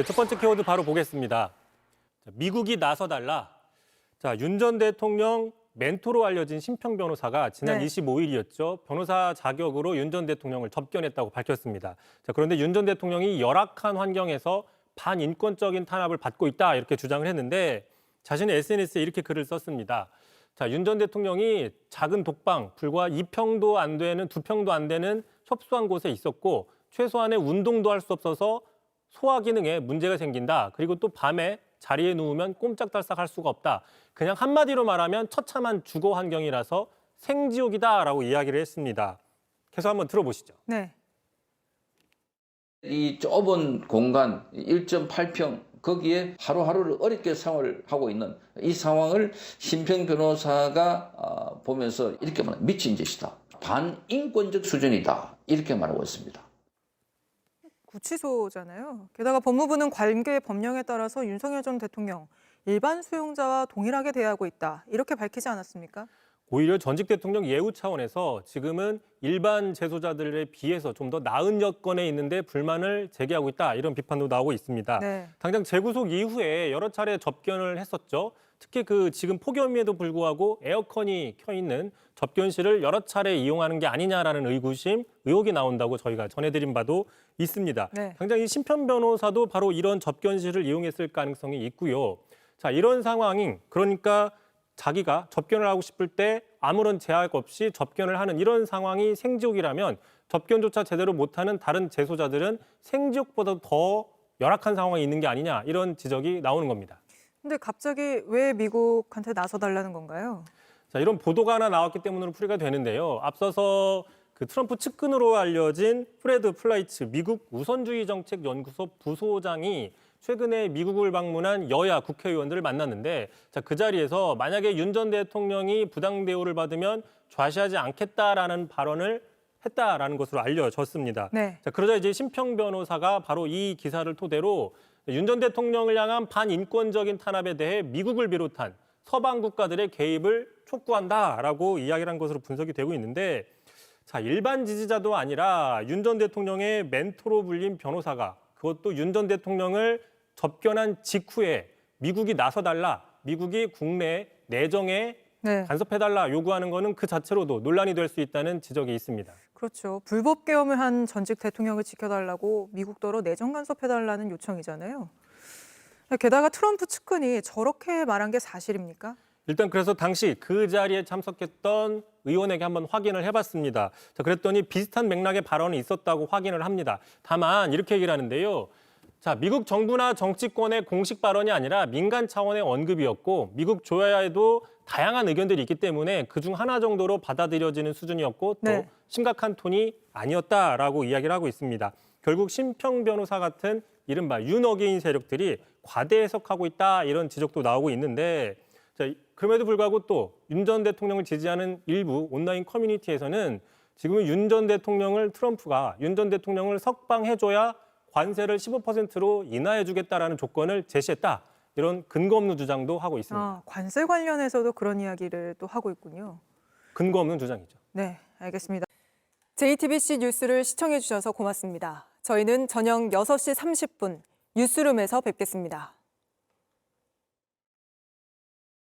네, 첫 번째 키워드 바로 보겠습니다. 자, 미국이 나서달라. 자, 윤 전 대통령 멘토로 알려진 심평 변호사가 지난 25일이었죠. 변호사 자격으로 윤 전 대통령을 접견했다고 밝혔습니다. 자, 그런데 윤 전 대통령이 열악한 환경에서 반인권적인 탄압을 받고 있다 이렇게 주장을 했는데 자신의 SNS에 이렇게 글을 썼습니다. 자, 윤 전 대통령이 작은 독방, 불과 2평도 안 되는, 2평도 안 되는 협소한 곳에 있었고 최소한의 운동도 할 수 없어서 소화 기능에 문제가 생긴다. 그리고 또 밤에 자리에 누우면 꼼짝달싹 할 수가 없다. 그냥 한마디로 말하면 처참한 주거 환경이라서 생지옥이다라고 이야기를 했습니다. 계속 한번 들어보시죠. 네. 이 좁은 공간 1.8평 거기에 하루하루를 어렵게 생활을 하고 있는 이 상황을 심평 변호사가 보면서 이렇게 말합니다. 미친 짓이다. 반인권적 수준이다. 이렇게 말하고 있습니다. 구치소잖아요. 게다가 법무부는 관계 법령에 따라서 윤석열 전 대통령 일반 수용자와 동일하게 대하고 있다. 이렇게 밝히지 않았습니까? 오히려 전직 대통령 예우 차원에서 지금은 일반 재소자들에 비해서 좀 더 나은 여건에 있는데 불만을 제기하고 있다. 이런 비판도 나오고 있습니다. 네. 당장 재구속 이후에 여러 차례 접견을 했었죠. 특히 그 지금 폭염임에도 불구하고 에어컨이 켜 있는 접견실을 여러 차례 이용하는 게 아니냐라는 의구심, 의혹이 나온다고 저희가 전해드린 바도 있습니다. 네. 당장 이 심편 변호사도 바로 이런 접견실을 이용했을 가능성이 있고요. 자, 이런 상황인 그러니까 자기가 접견을 하고 싶을 때 아무런 제약 없이 접견을 하는 이런 상황이 생지옥이라면 접견조차 제대로 못하는 다른 재소자들은 생지옥보다 더 열악한 상황이 있는 게 아니냐 이런 지적이 나오는 겁니다. 근데 갑자기 왜 미국한테 나서달라는 건가요? 자, 이런 보도가 하나 나왔기 때문으로 풀이가 되는데요. 앞서서 그 트럼프 측근으로 알려진 프레드 플라이츠 미국 우선주의 정책 연구소 부소장이 최근에 미국을 방문한 여야 국회의원들을 만났는데 자, 그 자리에서 만약에 윤 전 대통령이 부당 대우를 받으면 좌시하지 않겠다라는 발언을 했다라는 것으로 알려졌습니다. 네. 자, 그러자 이제 심평 변호사가 바로 이 기사를 토대로 윤 전 대통령을 향한 반인권적인 탄압에 대해 미국을 비롯한 서방 국가들의 개입을 촉구한다라고 이야기를 한 것으로 분석이 되고 있는데 자, 일반 지지자도 아니라 윤 전 대통령의 멘토로 불린 변호사가 그것도 윤 전 대통령을 접견한 직후에 미국이 나서달라, 미국이 국내 내정에 간섭해달라 요구하는 거는 그 자체로도 논란이 될 수 있다는 지적이 있습니다. 그렇죠. 불법 계엄을 한 전직 대통령을 지켜달라고 미국더러 내정 간섭해달라는 요청이잖아요. 게다가 트럼프 측근이 저렇게 말한 게 사실입니까? 일단 그래서 당시 그 자리에 참석했던 의원에게 한번 확인을 해봤습니다. 자, 그랬더니 비슷한 맥락의 발언이 있었다고 확인을 합니다. 다만 이렇게 얘기를 하는데요. 자, 미국 정부나 정치권의 공식 발언이 아니라 민간 차원의 언급이었고 미국 조야에도 다양한 의견들이 있기 때문에 그중 하나 정도로 받아들여지는 수준이었고 또 심각한 톤이 아니었다라고 이야기를 하고 있습니다. 결국 심평 변호사 같은 이른바 윤어게인 세력들이 과대 해석하고 있다 이런 지적도 나오고 있는데 자, 그럼에도 불구하고 또 윤 전 대통령을 지지하는 일부 온라인 커뮤니티에서는 지금 윤 전 대통령을 트럼프가 윤 전 대통령을 석방해줘야 관세를 15%로 인하해주겠다라는 조건을 제시했다. 이런 근거 없는 주장도 하고 있습니다. 관세 관련해서도 그런 이야기를 또 하고 있군요. 근거 없는 주장이죠. 네, 알겠습니다. JTBC 뉴스를 시청해 주셔서 고맙습니다. 저희는 저녁 6시 30분 뉴스룸에서 뵙겠습니다.